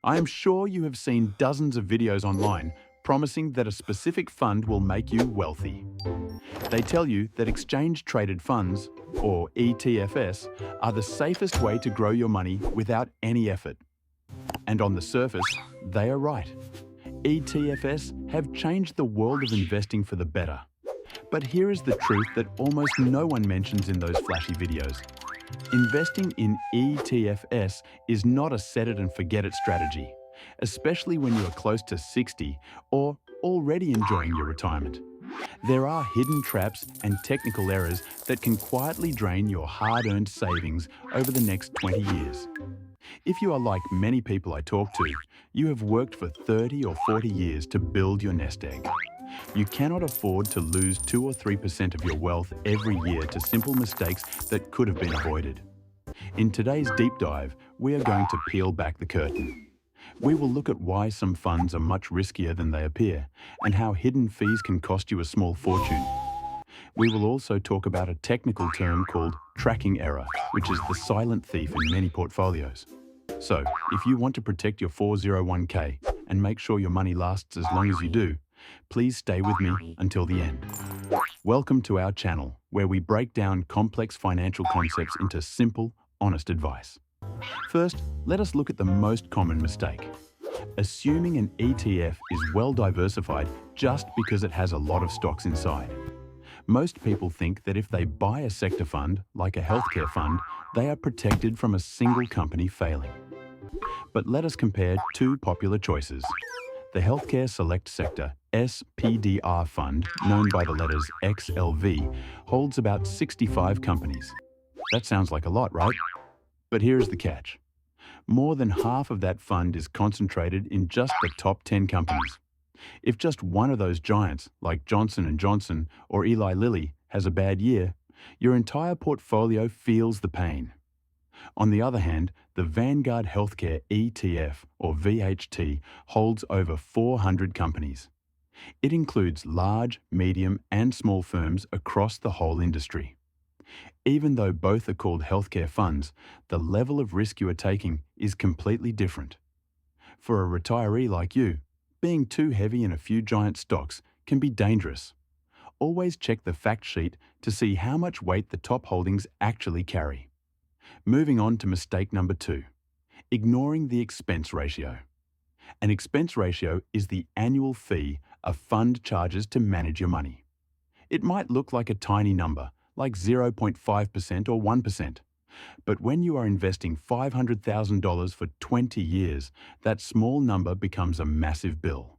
I am sure you have seen dozens of videos online promising that a specific fund will make you wealthy. They tell you that exchange-traded funds, or ETFs, are the safest way to grow your money without any effort. And on the surface, they are right. ETFs have changed the world of investing for the better. But here is the truth that almost no one mentions in those flashy videos. Investing in ETFs is not a set-it-and-forget-it strategy, especially when you are close to 60 or already enjoying your retirement. There are hidden traps and technical errors that can quietly drain your hard-earned savings over the next 20 years. If you are like many people I talk to, you have worked for 30 or 40 years to build your nest egg. You cannot afford to lose 2 or 3% of your wealth every year to simple mistakes that could have been avoided. In today's deep dive, we are going to peel back the curtain. We will look at why some funds are much riskier than they appear and how hidden fees can cost you a small fortune. We will also talk about a technical term called tracking error, which is the silent thief in many portfolios. So, if you want to protect your 401k and make sure your money lasts as long as you do, please stay with me until the end. Welcome to our channel, where we break down complex financial concepts into simple, honest advice. First, let us look at the most common mistake. Assuming an ETF is well diversified just because it has a lot of stocks inside. Most people think that if they buy a sector fund, like a healthcare fund, they are protected from a single company failing. But let us compare two popular choices. The Healthcare Select Sector SPDR fund, known by the letters XLV, holds about 65 companies. That sounds like a lot, right? But here's the catch. More than half of that fund is concentrated in just the top 10 companies. If just one of those giants, like Johnson & Johnson or Eli Lilly, has a bad year, your entire portfolio feels the pain. On the other hand, the Vanguard Healthcare ETF, or VHT, holds over 400 companies. It includes large, medium, and small firms across the whole industry. Even though both are called healthcare funds, the level of risk you are taking is completely different. For a retiree like you, being too heavy in a few giant stocks can be dangerous. Always check the fact sheet to see how much weight the top holdings actually carry. Moving on to mistake number 2, ignoring the expense ratio. An expense ratio is the annual fee a fund charges to manage your money. It might look like a tiny number, like 0.5% or 1%. But when you are investing $500,000 for 20 years, that small number becomes a massive bill.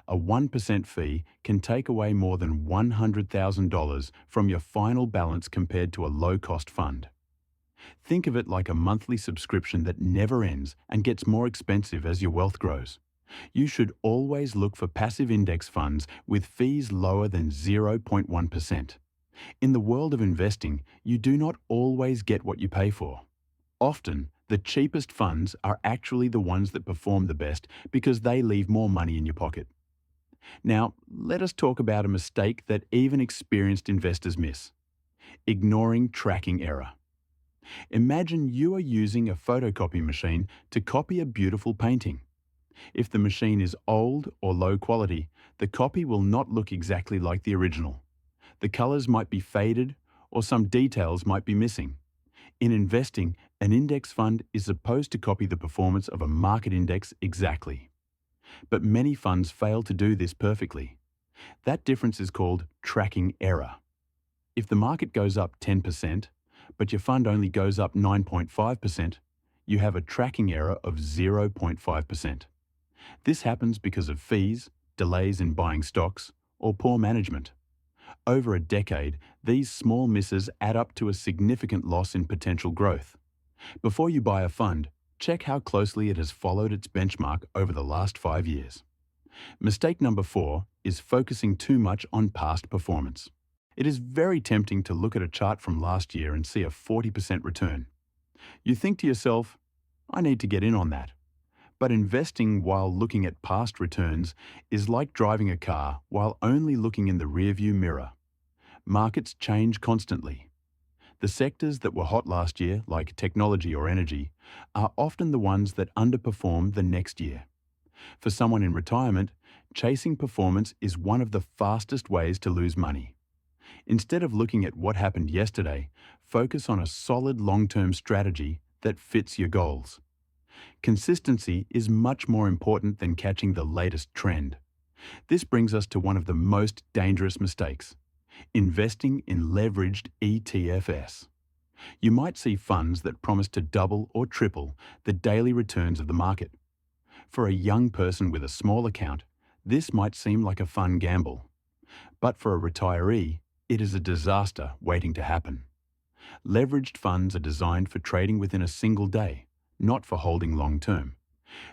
A 1% fee can take away more than $100,000 from your final balance compared to a low-cost fund. Think of it like a monthly subscription that never ends and gets more expensive as your wealth grows. You should always look for passive index funds with fees lower than 0.1%. In the world of investing, you do not always get what you pay for. Often, the cheapest funds are actually the ones that perform the best because they leave more money in your pocket. Now, let us talk about a mistake that even experienced investors miss: ignoring tracking error. Imagine you are using a photocopy machine to copy a beautiful painting. If the machine is old or low quality, the copy will not look exactly like the original. The colors might be faded, or some details might be missing. In investing, an index fund is supposed to copy the performance of a market index exactly. But many funds fail to do this perfectly. That difference is called tracking error. If the market goes up 10%, but your fund only goes up 9.5%, you have a tracking error of 0.5%. This happens because of fees, delays in buying stocks, or poor management. Over a decade, these small misses add up to a significant loss in potential growth. Before you buy a fund, check how closely it has followed its benchmark over the last 5 years. Mistake number 4 is focusing too much on past performance. It is very tempting to look at a chart from last year and see a 40% return. You think to yourself, I need to get in on that. But investing while looking at past returns is like driving a car while only looking in the rearview mirror. Markets change constantly. The sectors that were hot last year, like technology or energy, are often the ones that underperform the next year. For someone in retirement, chasing performance is one of the fastest ways to lose money. Instead of looking at what happened yesterday, focus on a solid long-term strategy that fits your goals. Consistency is much more important than catching the latest trend. This brings us to one of the most dangerous mistakes: investing in leveraged ETFs. You might see funds that promise to double or triple the daily returns of the market. For a young person with a small account, this might seem like a fun gamble. But for a retiree, it is a disaster waiting to happen. Leveraged funds are designed for trading within a single day, not for holding long term.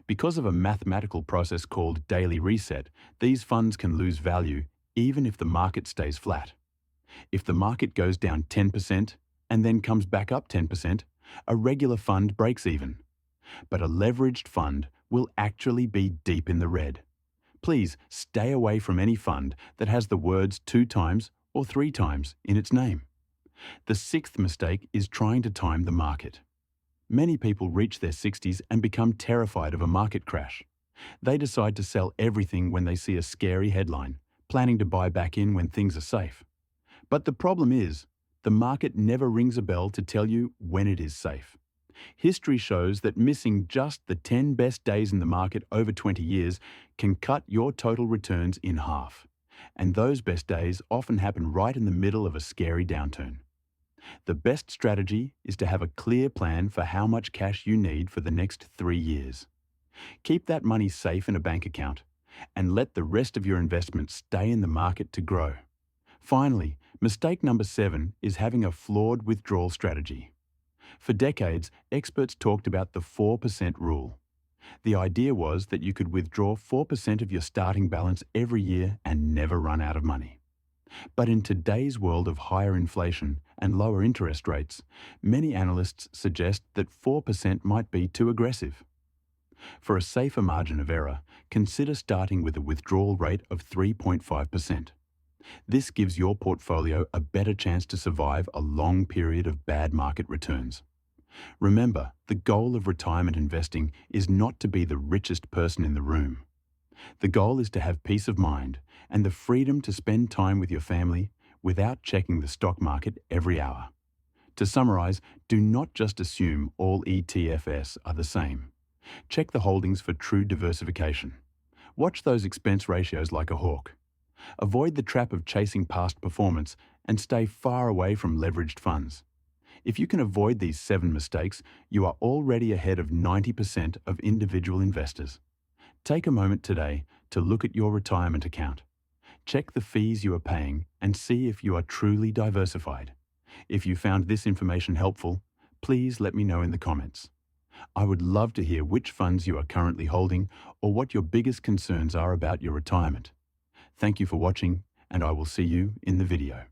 Because of a mathematical process called daily reset, these funds can lose value even if the market stays flat. If the market goes down 10% and then comes back up 10%, a regular fund breaks even. But a leveraged fund will actually be deep in the red. Please stay away from any fund that has the words 2 times or 3 times in its name. The sixth mistake is trying to time the market. Many people reach their 60s and become terrified of a market crash. They decide to sell everything when they see a scary headline, planning to buy back in when things are safe. But the problem is, the market never rings a bell to tell you when it is safe. History shows that missing just the 10 best days in the market over 20 years can cut your total returns in half. And those best days often happen right in the middle of a scary downturn. The best strategy is to have a clear plan for how much cash you need for the next 3 years. Keep that money safe in a bank account and let the rest of your investments stay in the market to grow. Finally, mistake number 7 is having a flawed withdrawal strategy. For decades, experts talked about the 4% rule. The idea was that you could withdraw 4% of your starting balance every year and never run out of money. But in today's world of higher inflation and lower interest rates, many analysts suggest that 4% might be too aggressive. For a safer margin of error, consider starting with a withdrawal rate of 3.5%. This gives your portfolio a better chance to survive a long period of bad market returns. Remember, the goal of retirement investing is not to be the richest person in the room. The goal is to have peace of mind and the freedom to spend time with your family without checking the stock market every hour. To summarize, do not just assume all ETFs are the same. Check the holdings for true diversification. Watch those expense ratios like a hawk. Avoid the trap of chasing past performance and stay far away from leveraged funds. If you can avoid these 7 mistakes, you are already ahead of 90% of individual investors. Take a moment today to look at your retirement account. Check the fees you are paying and see if you are truly diversified. If you found this information helpful, please let me know in the comments. I would love to hear which funds you are currently holding or what your biggest concerns are about your retirement. Thank you for watching, and I will see you in the video.